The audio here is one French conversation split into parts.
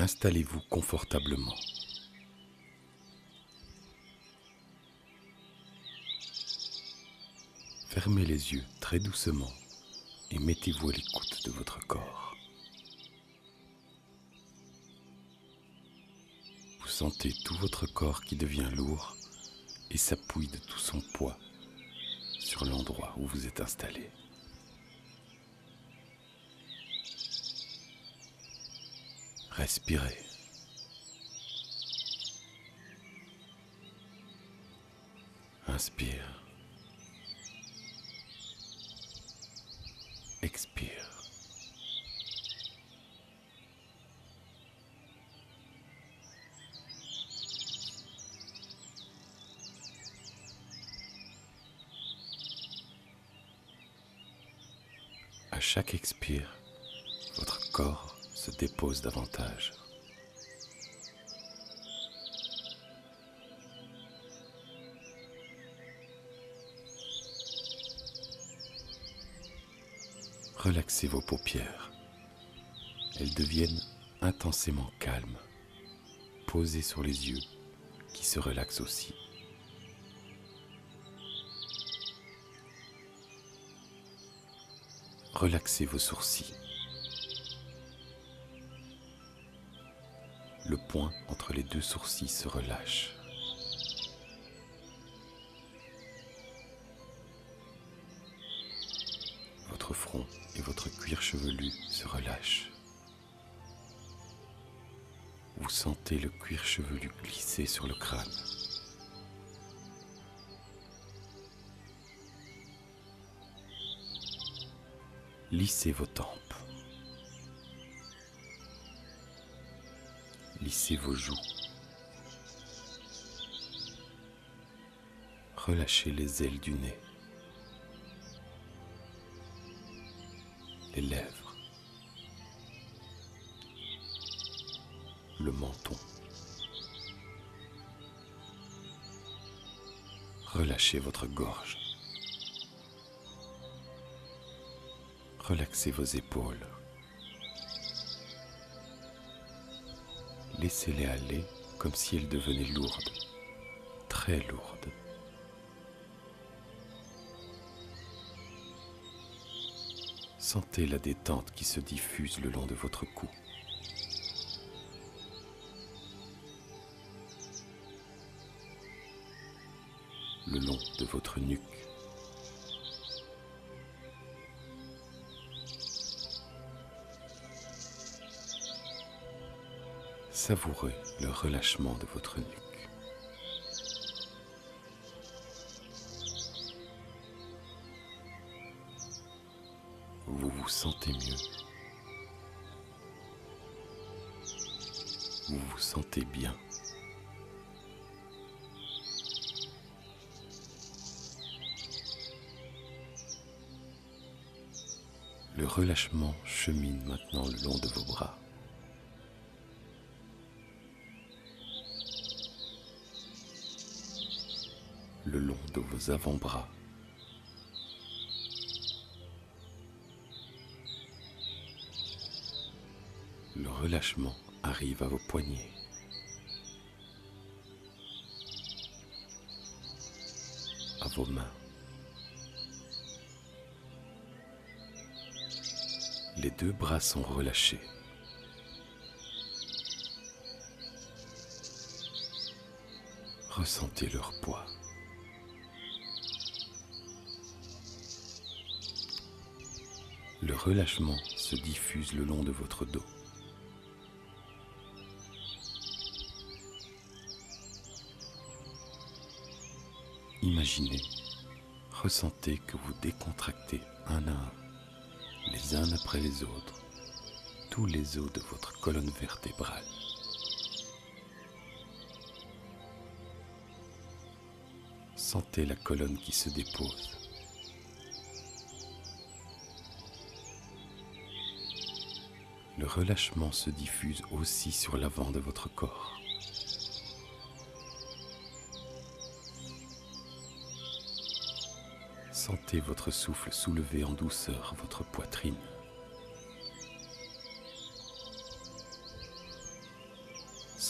Installez-vous confortablement. Fermez les yeux très doucement et mettez-vous à l'écoute de votre corps. Vous sentez tout votre corps qui devient lourd et s'appuie de tout son poids sur l'endroit où vous êtes installé. Respirez. Inspire. Expire. À chaque expire, votre corps se dépose davantage. Relaxez vos paupières. Elles deviennent intensément calmes, posées sur les yeux qui se relaxent aussi. Relaxez vos sourcils. Le point entre les deux sourcils se relâche. Votre front et votre cuir chevelu se relâchent. Vous sentez le cuir chevelu glisser sur le crâne. Lissez vos tempes. Lissez vos joues. Relâchez les ailes du nez. Les lèvres. Le menton. Relâchez votre gorge. Relaxez vos épaules. Laissez-les aller comme si elles devenaient lourdes, très lourdes. Sentez la détente qui se diffuse le long de votre cou. Le long de votre nuque. Savourez le relâchement de votre nuque. Vous vous sentez mieux. Vous vous sentez bien. Le relâchement chemine maintenant le long de vos bras. Le long de vos avant-bras. Le relâchement arrive à vos poignets. À vos mains. Les deux bras sont relâchés. Ressentez leur poids. Le relâchement se diffuse le long de votre dos. Imaginez, ressentez que vous décontractez un à un, les uns après les autres, tous les os de votre colonne vertébrale. Sentez la colonne qui se dépose. Le relâchement se diffuse aussi sur l'avant de votre corps. Sentez votre souffle soulever en douceur votre poitrine.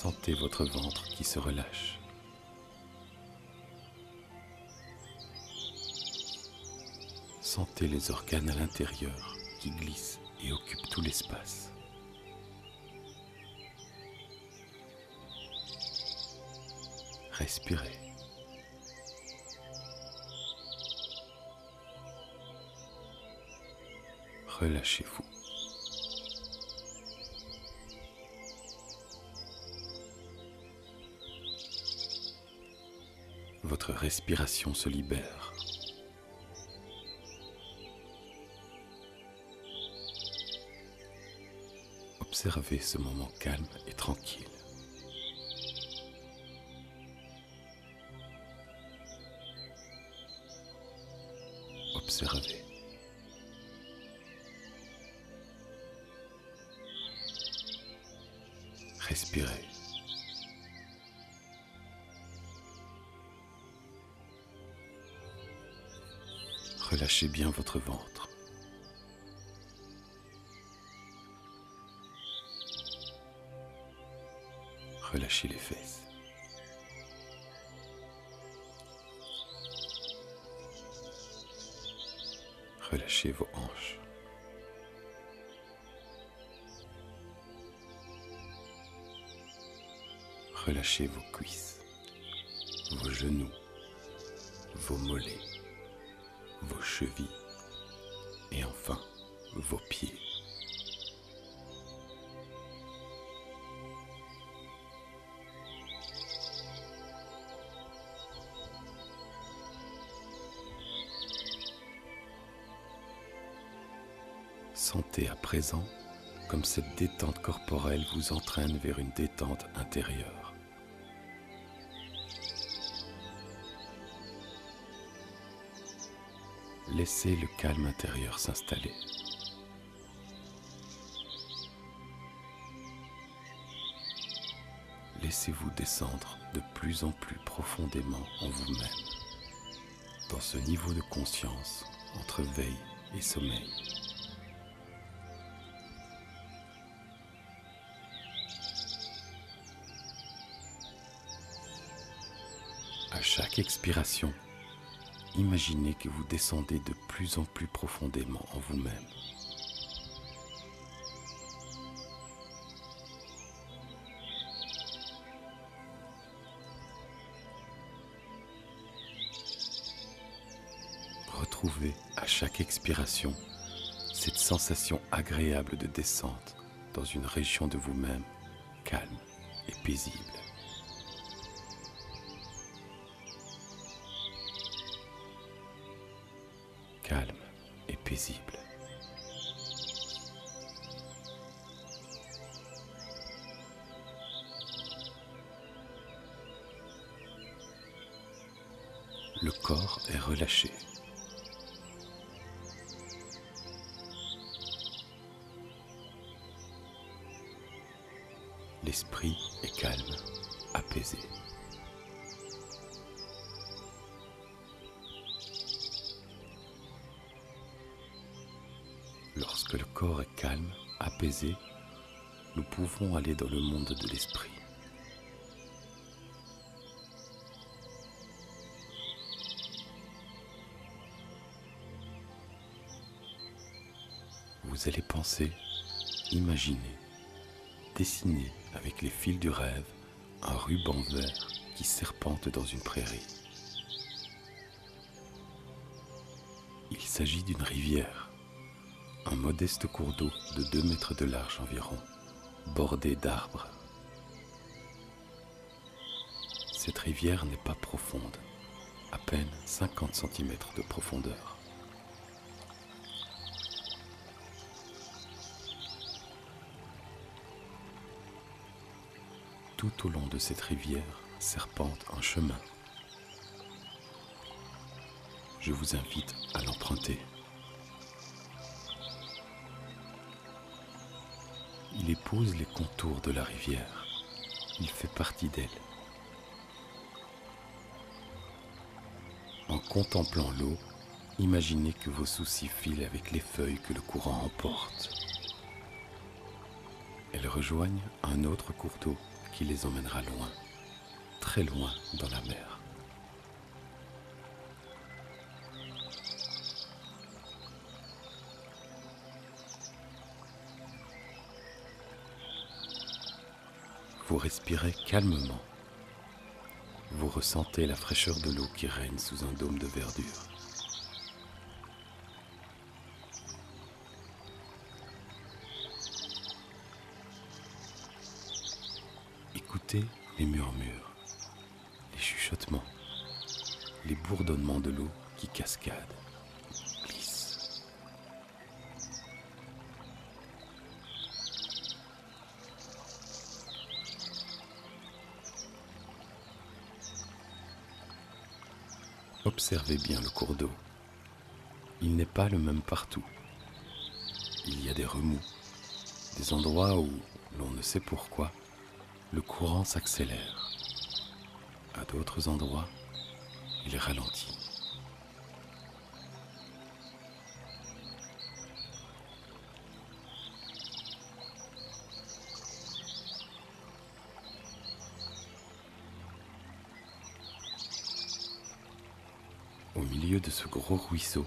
Sentez votre ventre qui se relâche. Sentez les organes à l'intérieur qui glissent et occupent tout l'espace. Respirez. Relâchez-vous. Votre respiration se libère. Observez ce moment calme et tranquille. Observez. Respirez. Relâchez bien votre ventre. Relâchez les fesses. Relâchez vos hanches. Relâchez vos cuisses, vos genoux, vos mollets, vos chevilles et enfin vos pieds. Sentez à présent comme cette détente corporelle vous entraîne vers une détente intérieure. Laissez le calme intérieur s'installer. Laissez-vous descendre de plus en plus profondément en vous-même, dans ce niveau de conscience entre veille et sommeil. À chaque expiration, imaginez que vous descendez de plus en plus profondément en vous-même. Retrouvez à chaque expiration cette sensation agréable de descente dans une région de vous-même calme et paisible. Calme et paisible. Le corps est relâché. L'esprit est calme, apaisé. Lorsque le corps est calme, apaisé, nous pouvons aller dans le monde de l'esprit. Vous allez penser, imaginer, dessiner avec les fils du rêve un ruban vert qui serpente dans une prairie. Il s'agit d'une rivière. Un modeste cours d'eau de 2 mètres de large environ, bordé d'arbres. Cette rivière n'est pas profonde, à peine 50 cm de profondeur. Tout au long de cette rivière serpente un chemin. Je vous invite à l'emprunter. Il épouse les contours de la rivière. Il fait partie d'elle. En contemplant l'eau, imaginez que vos soucis filent avec les feuilles que le courant emporte. Elles rejoignent un autre cours d'eau qui les emmènera loin, très loin dans la mer. Vous respirez calmement. Vous ressentez la fraîcheur de l'eau qui règne sous un dôme de verdure. Écoutez les murmures, les chuchotements, les bourdonnements de l'eau qui cascade, glisse. Observez bien le cours d'eau. Il n'est pas le même partout. Il y a des remous, des endroits où, l'on ne sait pourquoi, le courant s'accélère. À d'autres endroits, il ralentit. Au milieu de ce gros ruisseau,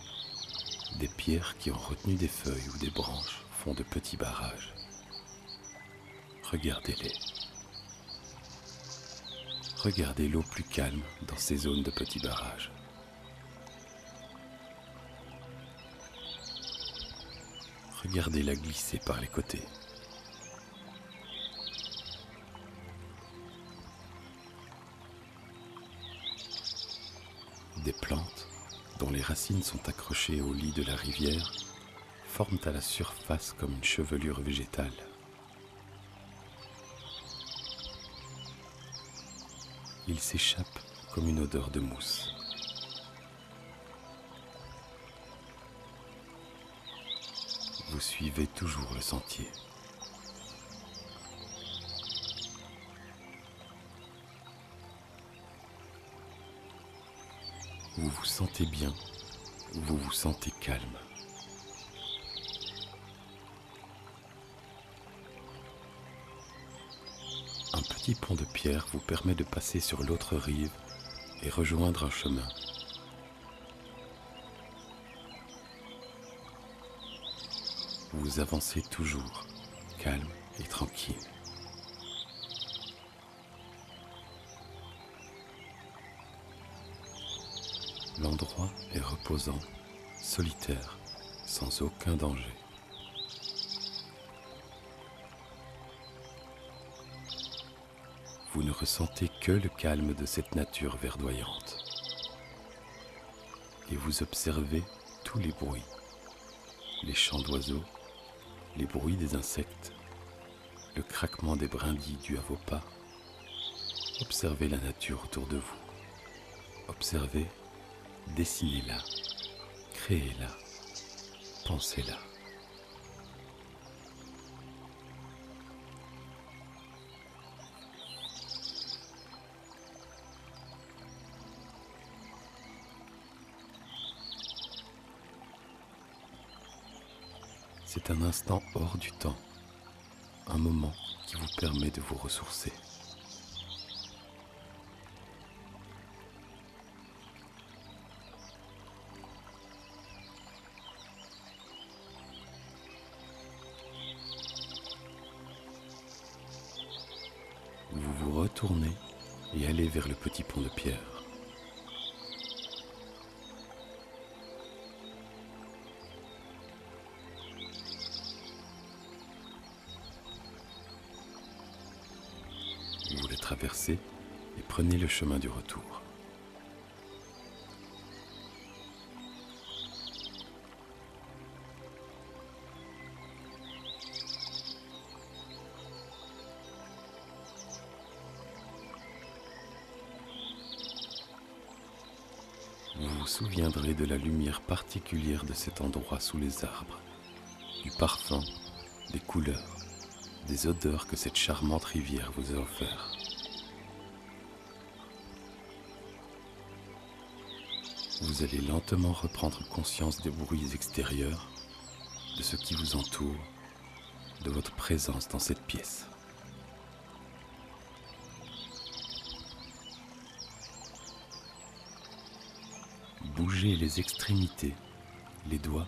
des pierres qui ont retenu des feuilles ou des branches font de petits barrages. Regardez-les. Regardez l'eau plus calme dans ces zones de petits barrages. Regardez-la glisser par les côtés. Des plantes, dont les racines sont accrochées au lit de la rivière, forment à la surface comme une chevelure végétale. Il s'échappe comme une odeur de mousse. Vous suivez toujours le sentier. Vous vous sentez bien, vous vous sentez calme. Un petit pont de pierre vous permet de passer sur l'autre rive et rejoindre un chemin. Vous avancez toujours, calme et tranquille. L'endroit est reposant, solitaire, sans aucun danger. Vous ne ressentez que le calme de cette nature verdoyante. Et vous observez tous les bruits, les chants d'oiseaux, les bruits des insectes, le craquement des brindilles dues à vos pas. Observez la nature autour de vous. Observez, dessinez-la, créez-la, pensez-la. C'est un instant hors du temps, un moment qui vous permet de vous ressourcer. Vous vous retournez et allez vers le petit pont de pierre. Vous le traversez et prenez le chemin du retour. Vous vous souviendrez de la lumière particulière de cet endroit sous les arbres, du parfum, des couleurs, des odeurs que cette charmante rivière vous a offert. Vous allez lentement reprendre conscience des bruits extérieurs, de ce qui vous entoure, de votre présence dans cette pièce. bougez les extrémités, les doigts,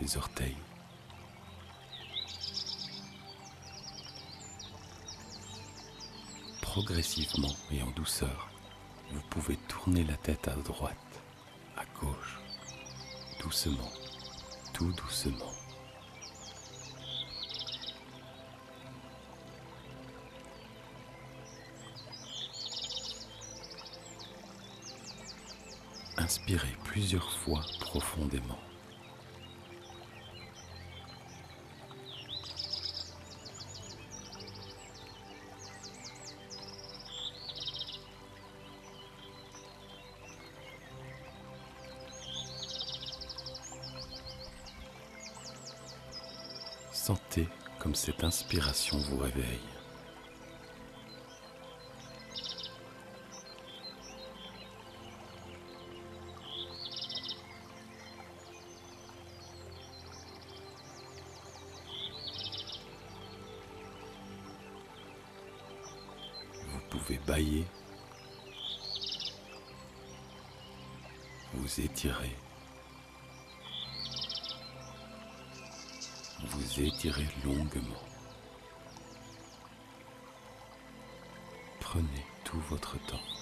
les orteils. Progressivement et en douceur, vous pouvez tourner la tête à droite, à gauche, doucement, tout doucement. Inspirez plusieurs fois profondément. Sentez comme cette inspiration vous réveille. Vous pouvez bâiller, vous étirer. Vous étirez longuement. Prenez tout votre temps.